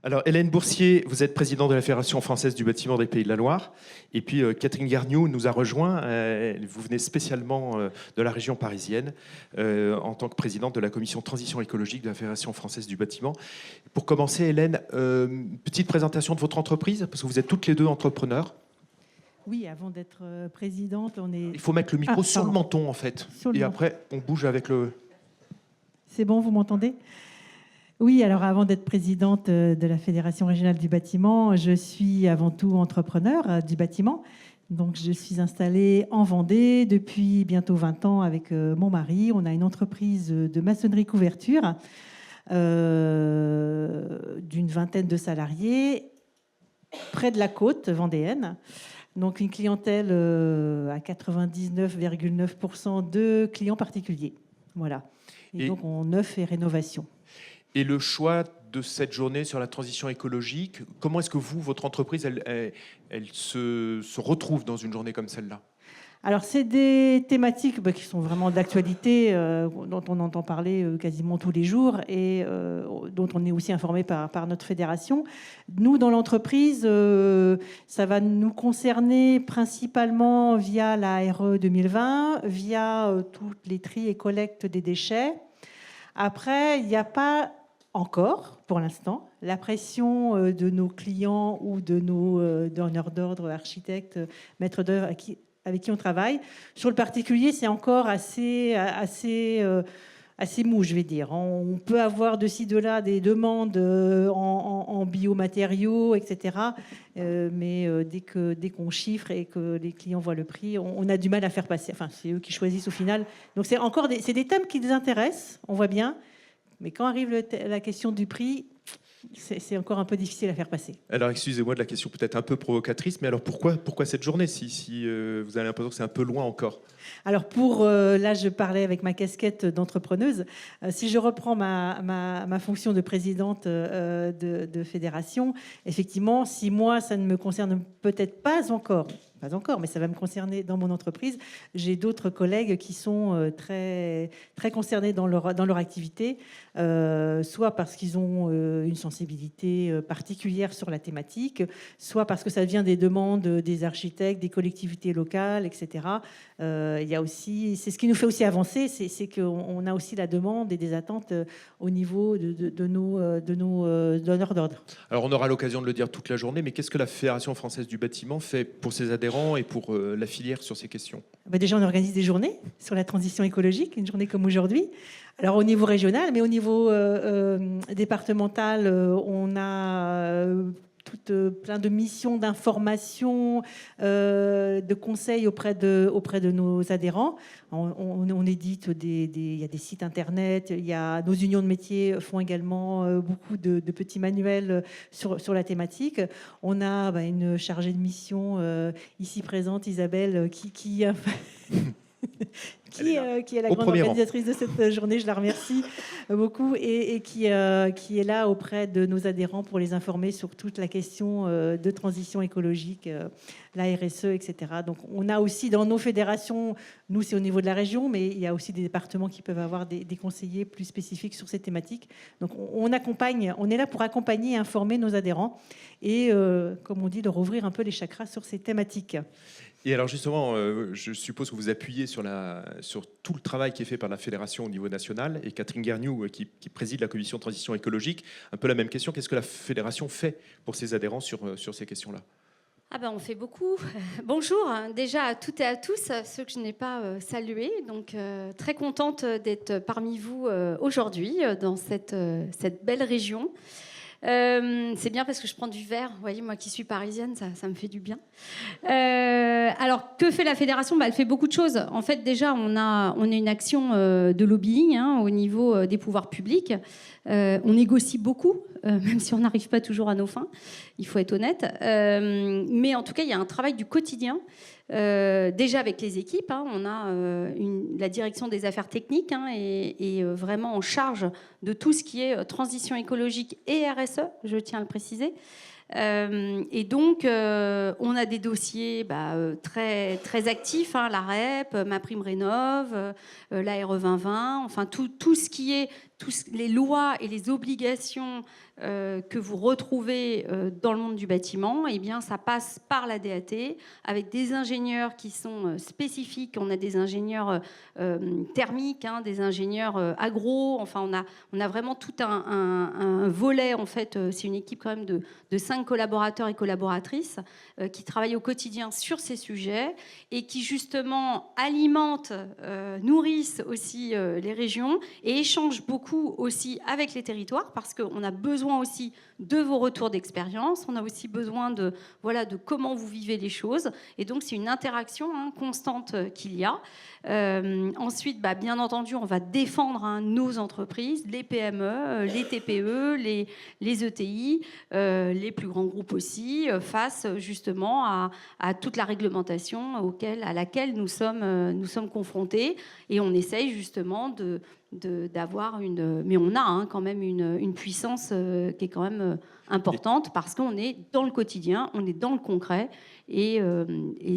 Alors, Hélène Boursier, vous êtes présidente de la Fédération française du bâtiment des Pays de la Loire. Et puis, Catherine Garniou nous a rejoint. Vous venez spécialement de la région parisienne en tant que présidente de la commission transition écologique de la Fédération française du bâtiment. Pour commencer, Hélène, petite présentation de votre entreprise, parce que vous êtes toutes les deux entrepreneurs. Oui, avant d'être présidente, on est... Il faut mettre le micro sur le menton, en fait. Et après, on bouge avec le... C'est bon, vous m'entendez ? Oui, alors avant d'être présidente de la Fédération régionale du bâtiment, je suis avant tout entrepreneur du bâtiment. Donc, je suis installée en Vendée depuis bientôt 20 ans avec mon mari. On a une entreprise de maçonnerie couverture d'une vingtaine de salariés près de la côte vendéenne. Donc, une clientèle à 99,9% de clients particuliers. Voilà. Et donc, on neuf et rénovation. Et le choix de cette journée sur la transition écologique, comment est-ce que vous, votre entreprise, elle se retrouve dans une journée comme celle-là ? Alors, c'est des thématiques qui sont vraiment d'actualité, dont on entend parler quasiment tous les jours et dont on est aussi informé par notre fédération. Nous, dans l'entreprise, ça va nous concerner principalement via la RE 2020, via toutes les tri et collectes des déchets. Après, il n'y a pas encore, pour l'instant, la pression de nos clients ou de nos donneurs d'ordre, architectes, maîtres d'œuvre avec qui on travaille. Sur le particulier, c'est encore assez mou, je vais dire. On peut avoir de ci, de là des demandes en biomatériaux, etc. Mais dès qu'on chiffre et que les clients voient le prix, on a du mal à faire passer. Enfin, c'est eux qui choisissent au final. Donc, c'est des thèmes qui les intéressent, on voit bien. Mais quand arrive la question du prix, c'est encore un peu difficile à faire passer. Alors, excusez-moi de la question peut-être un peu provocatrice, mais alors pourquoi cette journée si vous avez l'impression que c'est un peu loin encore ? Alors, là, je parlais avec ma casquette d'entrepreneuse. Si je reprends ma fonction de présidente de fédération, effectivement, si moi, ça ne me concerne peut-être pas encore, mais ça va me concerner dans mon entreprise. J'ai d'autres collègues qui sont très, très concernés dans leur activité, soit parce qu'ils ont une sensibilité particulière sur la thématique, soit parce que ça vient des demandes des architectes, des collectivités locales, etc. Il y a aussi, c'est ce qui nous fait aussi avancer, c'est qu'on a aussi la demande et des attentes au niveau de nos donneurs d'ordre. Alors, on aura l'occasion de le dire toute la journée, mais qu'est-ce que la Fédération française du bâtiment fait pour ses adhérents et pour la filière sur ces questions ? Déjà, on organise des journées sur la transition écologique, une journée comme aujourd'hui. Alors, au niveau régional, mais au niveau départemental, on a plein de missions d'information, de conseils auprès de nos adhérents. On édite il y a des sites internet, nos unions de métiers font également beaucoup de petits manuels sur la thématique. On a une chargée de mission ici présente, Isabelle, qui est la grande organisatrice de cette journée, je la remercie beaucoup, et qui est là auprès de nos adhérents pour les informer sur toute la question de transition écologique, la RSE, etc. Donc on a aussi dans nos fédérations, nous c'est au niveau de la région, mais il y a aussi des départements qui peuvent avoir des conseillers plus spécifiques sur ces thématiques. Donc on est là pour accompagner et informer nos adhérents et, comme on dit, leur ouvrir un peu les chakras sur ces thématiques. Et alors justement, je suppose que vous appuyez sur tout le travail qui est fait par la fédération au niveau national, et Catherine Garniou, qui préside la commission de transition écologique, un peu la même question. Qu'est-ce que la fédération fait pour ses adhérents sur ces questions-là ? On fait beaucoup. Bonjour déjà à toutes et à tous, ceux que je n'ai pas salués. Donc très contente d'être parmi vous aujourd'hui dans cette belle région. C'est bien parce que je prends du verre. Vous voyez, moi qui suis parisienne, ça me fait du bien. Alors, que fait la fédération ? Elle fait beaucoup de choses. En fait, déjà, on a une action de lobbying au niveau des pouvoirs publics. On négocie beaucoup, même si on n'arrive pas toujours à nos fins. Il faut être honnête. Mais en tout cas, il y a un travail du quotidien. Déjà avec les équipes, on a la direction des affaires techniques est vraiment en charge de tout ce qui est transition écologique et RSE, je tiens à le préciser. Et donc, on a des dossiers très, très actifs, la REP, MaPrimeRénov', la RE 2020, enfin tout ce qui est les lois et les obligations que vous retrouvez dans le monde du bâtiment, eh bien, ça passe par la DAT avec des ingénieurs qui sont spécifiques. On a des ingénieurs thermiques, des ingénieurs agro. Enfin, on a vraiment tout un volet. En fait, c'est une équipe quand même de 5 collaborateurs et collaboratrices qui travaillent au quotidien sur ces sujets et qui justement alimentent, nourrissent aussi les régions et échangent beaucoup aussi avec les territoires parce qu'on a besoin aussi de vos retours d'expérience, on a aussi besoin de comment vous vivez les choses et donc c'est une interaction constante qu'il y a. Ensuite, bien entendu, on va défendre nos entreprises, les PME, les TPE, les ETI, les plus grands groupes aussi, face justement à toute la réglementation à laquelle nous sommes confrontés et on essaye justement d'avoir mais on a quand même une puissance qui est quand même importante parce qu'on est dans le quotidien, on est dans le concret et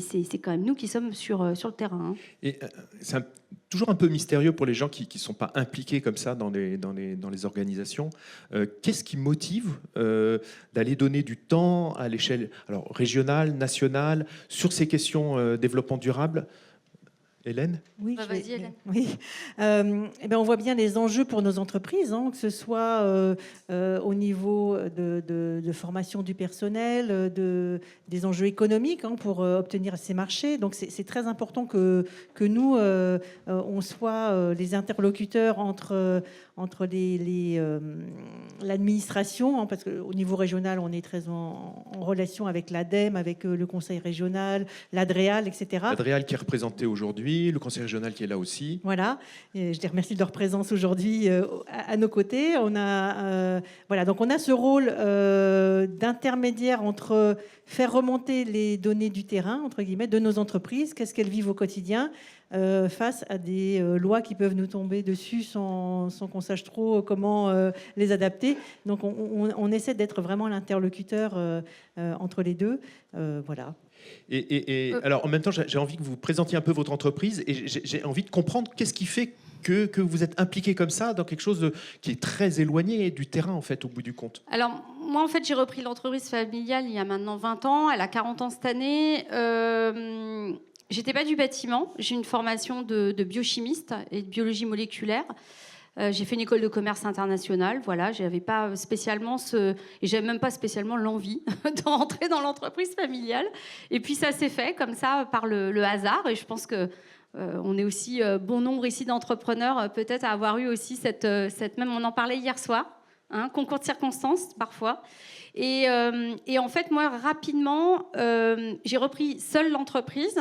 c'est quand même nous qui sommes sur le terrain. Et c'est toujours un peu mystérieux pour les gens qui ne sont pas impliqués comme ça dans les organisations. Qu'est-ce qui motive d'aller donner du temps à l'échelle régionale, nationale, sur ces questions développement durable ? Hélène ? Oui, vas-y, Hélène. Oui. On voit bien les enjeux pour nos entreprises, que ce soit au niveau de formation du personnel, des enjeux économiques pour obtenir ces marchés. Donc c'est très important que nous, on soit les interlocuteurs entre l'administration, parce qu'au niveau régional, on est très en relation avec l'ADEME, avec le conseil régional, l'ADREAL, etc. L'ADREAL qui est représenté aujourd'hui, le conseil régional qui est là aussi. Voilà, et je les remercie de leur présence aujourd'hui à nos côtés. Donc on a ce rôle d'intermédiaire entre faire remonter les données du terrain, entre guillemets, de nos entreprises, qu'est-ce qu'elles vivent au quotidien, face à des lois qui peuvent nous tomber dessus sans qu'on sache trop comment les adapter. Donc on essaie d'être vraiment l'interlocuteur entre les deux. Voilà. Alors en même temps, j'ai envie que vous présentiez un peu votre entreprise et j'ai envie de comprendre qu'est-ce qui fait que vous êtes impliqué comme ça dans quelque chose qui est très éloigné du terrain, en fait, au bout du compte. Alors, moi, en fait, j'ai repris l'entreprise familiale il y a maintenant 20 ans. Elle a 40 ans cette année. J'étais pas du bâtiment. J'ai une formation de biochimiste et de biologie moléculaire. J'ai fait une école de commerce international. Voilà, j'avais pas spécialement et j'avais même pas spécialement l'envie de rentrer dans l'entreprise familiale. Et puis ça s'est fait comme ça par le hasard. Et je pense que on est aussi bon nombre ici d'entrepreneurs peut-être à avoir eu aussi cette même. On en parlait hier soir, concours de circonstances parfois. Et en fait, moi, rapidement, j'ai repris seule l'entreprise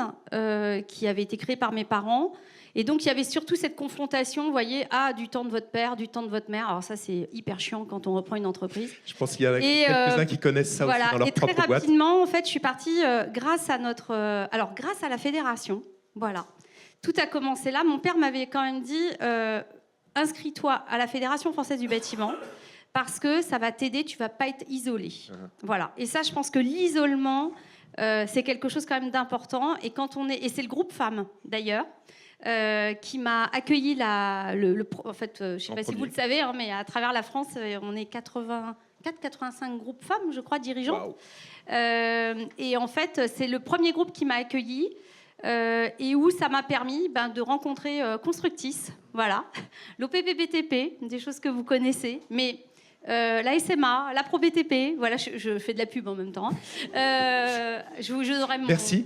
qui avait été créée par mes parents. Et donc, il y avait surtout cette confrontation, vous voyez, du temps de votre père, du temps de votre mère. Alors ça, c'est hyper chiant quand on reprend une entreprise. Je pense qu'il y a quelques-uns qui connaissent ça aussi dans leur propre boîte. Et très rapidement, en fait, je suis partie grâce à la fédération. Voilà. Tout a commencé là. Mon père m'avait quand même dit, inscris-toi à la Fédération française du bâtiment parce que ça va t'aider, tu ne vas pas être isolé. Voilà. Et ça, je pense que l'isolement, c'est quelque chose quand même d'important. Et et c'est le groupe femmes, d'ailleurs, qui m'a accueilli en fait, je ne sais pas si vous le savez, mais à travers la France, on est 85 groupes femmes, je crois, dirigeants. Wow. Et en fait, c'est le premier groupe qui m'a accueilli et où ça m'a permis de rencontrer Constructis, voilà, l'OPPBTP, des choses que vous connaissez, mais la SMA, la ProBTP, voilà, je fais de la pub en même temps. Je vous donnerai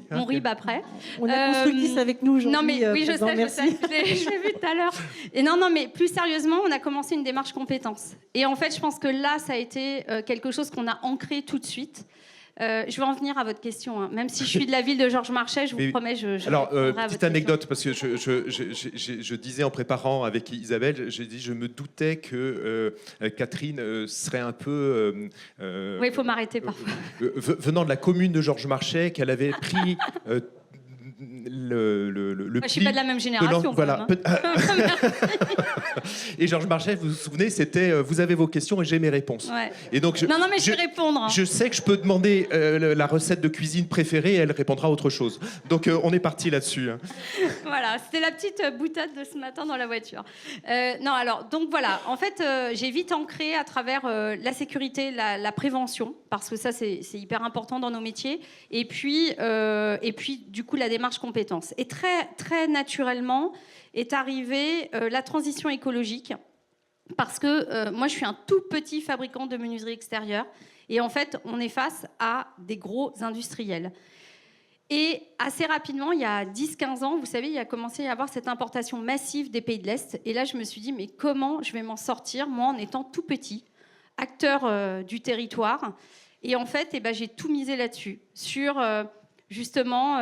mon RIB après. On a Constructis avec nous aujourd'hui. Non mais oui, je l'ai vu tout à l'heure. Et non, mais plus sérieusement, on a commencé une démarche compétences. Et en fait, je pense que là, ça a été quelque chose qu'on a ancré tout de suite. Je vais en venir à votre question. Même si je suis de la ville de Georges Marchais, je vous promets, Alors, petite anecdote, parce que je disais en préparant avec Isabelle, je me doutais que Catherine serait un peu... oui, il faut m'arrêter parfois. Venant de la commune de Georges Marchais, qu'elle avait pris... je ne suis pas de la même génération. Voilà. Et Georges Marchais, vous vous souvenez, c'était vous avez vos questions et j'ai mes réponses. Ouais. Et donc, Non, mais je vais répondre. Hein. Je sais que je peux demander la recette de cuisine préférée et elle répondra à autre chose. Donc, on est parti là-dessus. Hein. Voilà, c'était la petite boutade de ce matin dans la voiture. Non, alors, donc voilà, en fait, j'ai vite ancré à travers la sécurité, la prévention, parce que ça, c'est hyper important dans nos métiers, et puis, du coup, la démarche compétence. Et très, très naturellement est arrivée la transition écologique, parce que moi, je suis un tout petit fabricant de menuiserie extérieure, et en fait, on est face à des gros industriels. Et assez rapidement, il y a 10-15 ans, vous savez, il a commencé à y avoir cette importation massive des pays de l'Est. Et là, je me suis dit, mais comment je vais m'en sortir, moi, en étant tout petit, acteur du territoire. Et en fait, j'ai tout misé là-dessus, sur justement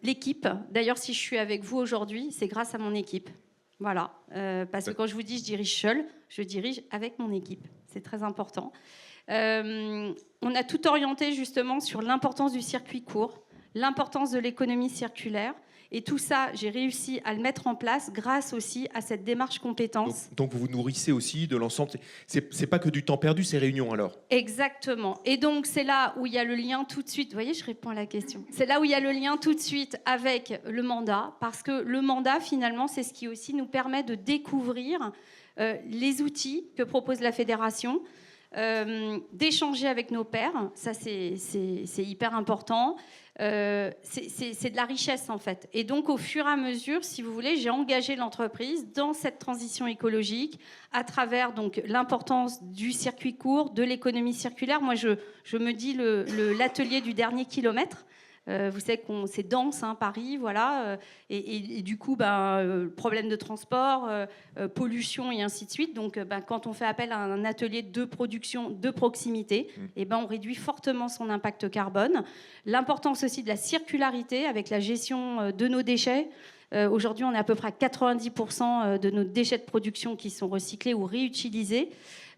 l'équipe. D'ailleurs, si je suis avec vous aujourd'hui, c'est grâce à mon équipe. Voilà. Parce que quand je vous dis je dirige seule, je dirige avec mon équipe. C'est très important. On a tout orienté justement sur l'importance du circuit court, l'importance de l'économie circulaire. Et tout ça, j'ai réussi à le mettre en place grâce aussi à cette démarche compétence. Donc vous vous nourrissez aussi de l'ensemble. C'est pas que du temps perdu, ces réunions alors. Exactement. Et donc c'est là où il y a le lien tout de suite. Vous voyez, je réponds à la question. C'est là où il y a le lien tout de suite avec le mandat, parce que le mandat, finalement, c'est ce qui aussi nous permet de découvrir les outils que propose la fédération, d'échanger avec nos pairs. Ça, c'est hyper important. C'est de la richesse en fait. Et donc au fur et à mesure, si vous voulez, j'ai engagé l'entreprise dans cette transition écologique à travers donc l'importance du circuit court, de l'économie circulaire. Moi, je me dis l'atelier du dernier kilomètre. Vous savez que c'est dense, hein, Paris, voilà, et du coup, problème de transport, pollution et ainsi de suite. Donc, quand on fait appel à un atelier de production de proximité, on réduit fortement son impact carbone. L'importance aussi de la circularité avec la gestion de nos déchets. Aujourd'hui, on est à peu près à 90% de nos déchets de production qui sont recyclés ou réutilisés.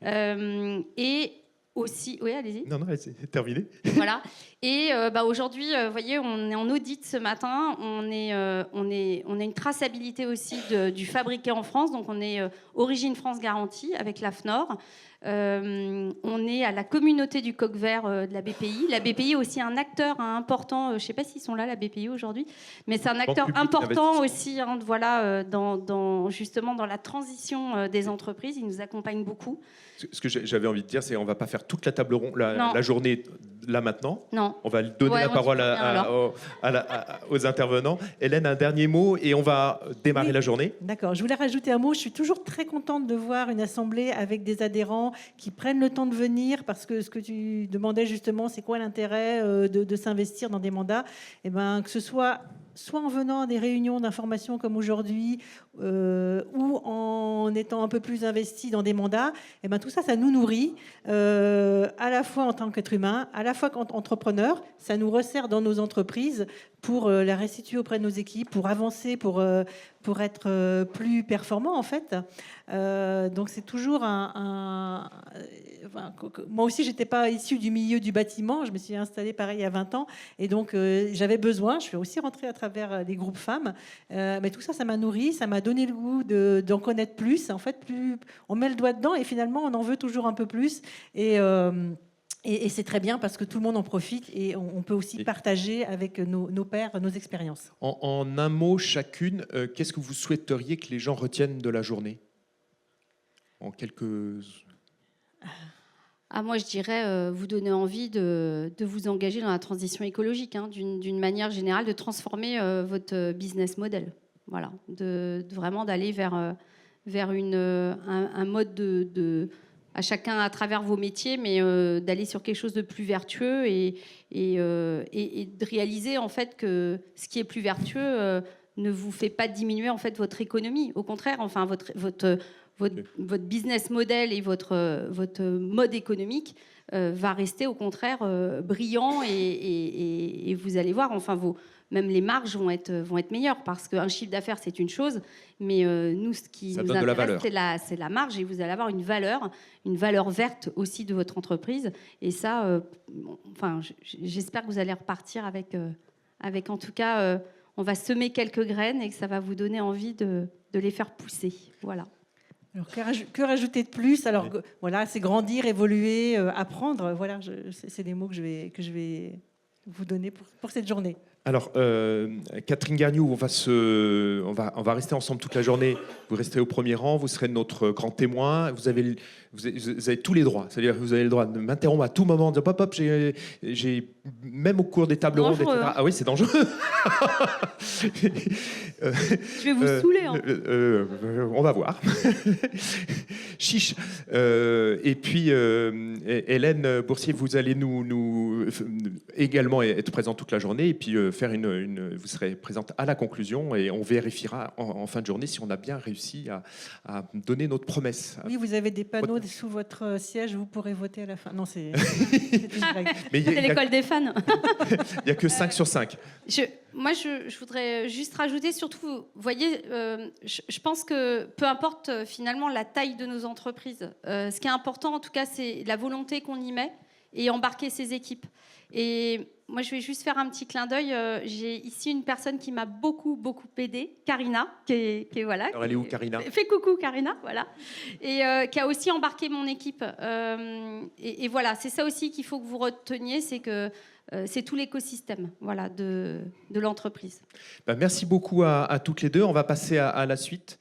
Et aussi, oui, allez-y. Non, c'est terminé. Voilà. Et aujourd'hui, vous voyez, on est en audit ce matin. On a une traçabilité aussi du fabriqué en France. Donc, on est Origine France Garantie avec l'AFNOR. On est à la communauté du coq vert de la BPI. La BPI est aussi un acteur important. Je ne sais pas s'ils sont là, la BPI aujourd'hui, mais c'est un acteur important aussi. Hein, voilà, justement dans la transition des entreprises, ils nous accompagnent beaucoup. Ce que j'avais envie de dire, c'est qu'on ne va pas faire toute la table ronde, la journée là maintenant. Non. On va donner la parole aux intervenants. Hélène, un dernier mot et on va démarrer la journée. D'accord. Je voulais rajouter un mot. Je suis toujours très contente de voir une assemblée avec des adhérents qui prennent le temps de venir, parce que ce que tu demandais justement, c'est quoi l'intérêt de s'investir dans des mandats, que ce soit en venant à des réunions d'information comme aujourd'hui ou en étant un peu plus investi dans des mandats, tout ça, ça nous nourrit à la fois en tant qu'être humain, à la fois qu'entrepreneur. Ça nous resserre dans nos entreprises pour la restituer auprès de nos équipes, pour avancer, pour être plus performant en fait. Donc c'est toujours moi aussi, j'étais pas issue du milieu du bâtiment. Je me suis installée pareil il y a 20 ans. Et donc, j'avais besoin. Je suis aussi rentrée à travers les groupes femmes. Mais tout ça, ça m'a nourri. Ça m'a donné le goût d'en connaître plus. En fait, plus on met le doigt dedans et finalement, on en veut toujours un peu plus. Et c'est très bien parce que tout le monde en profite et on peut aussi partager avec nos pairs nos expériences. En un mot chacune, qu'est-ce que vous souhaiteriez que les gens retiennent de la journée ? En quelques... Moi, je dirais vous donner envie de vous engager dans la transition écologique, hein, d'une manière générale, de transformer votre business model. Voilà, vraiment d'aller vers un mode à chacun à travers vos métiers, mais d'aller sur quelque chose de plus vertueux et de réaliser en fait que ce qui est plus vertueux ne vous fait pas diminuer en fait votre économie. Au contraire, enfin votre business model et votre mode économique va rester au contraire brillant et vous allez voir, enfin même les marges vont être meilleures, parce qu'un chiffre d'affaires c'est une chose, mais nous ce qui nous intéresse c'est la marge, et vous allez avoir une valeur verte aussi de votre entreprise, et ça j'espère que vous allez repartir avec en tout cas on va semer quelques graines et que ça va vous donner envie de les faire pousser. Voilà. Alors, que rajouter de plus? Alors, Oui. voilà, c'est grandir, évoluer, apprendre. Voilà, c'est des mots que je vais vous donner pour cette journée. Alors, Catherine Garniou, on va rester ensemble toute la journée. Vous resterez au premier rang, vous serez notre grand témoin. Vous avez tous les droits. C'est-à-dire que vous avez le droit de m'interrompre à tout moment, de dire hop, j'ai même au cours des tables rondes, etc. Dangereux, hein. Ah oui, c'est dangereux. Je vais vous saouler. Hein. On va voir. Chiche. Et puis, Hélène Boursier, vous allez nous également être présente toute la journée et puis faire vous serez présente à la conclusion et on vérifiera en fin de journée si on a bien réussi à donner notre promesse. Oui, vous avez des panneaux sous votre siège, vous pourrez voter à la fin. Non, c'est une blague. Mais C'est l'école des fans. il n'y a que 5 sur 5. Moi, je voudrais juste rajouter, surtout, vous voyez, je pense que peu importe finalement la taille de nos entreprises, ce qui est important en tout cas, c'est la volonté qu'on y met et embarquer ses équipes. Et moi, je vais juste faire un petit clin d'œil. J'ai ici une personne qui m'a beaucoup aidée, Karina, qui est voilà. Alors, elle est où, Karina? Fais coucou, Karina, voilà. Et qui a aussi embarqué mon équipe. Et voilà, c'est ça aussi qu'il faut que vous reteniez, c'est que c'est tout l'écosystème, voilà, de l'entreprise. Merci beaucoup à toutes les deux. On va passer à la suite.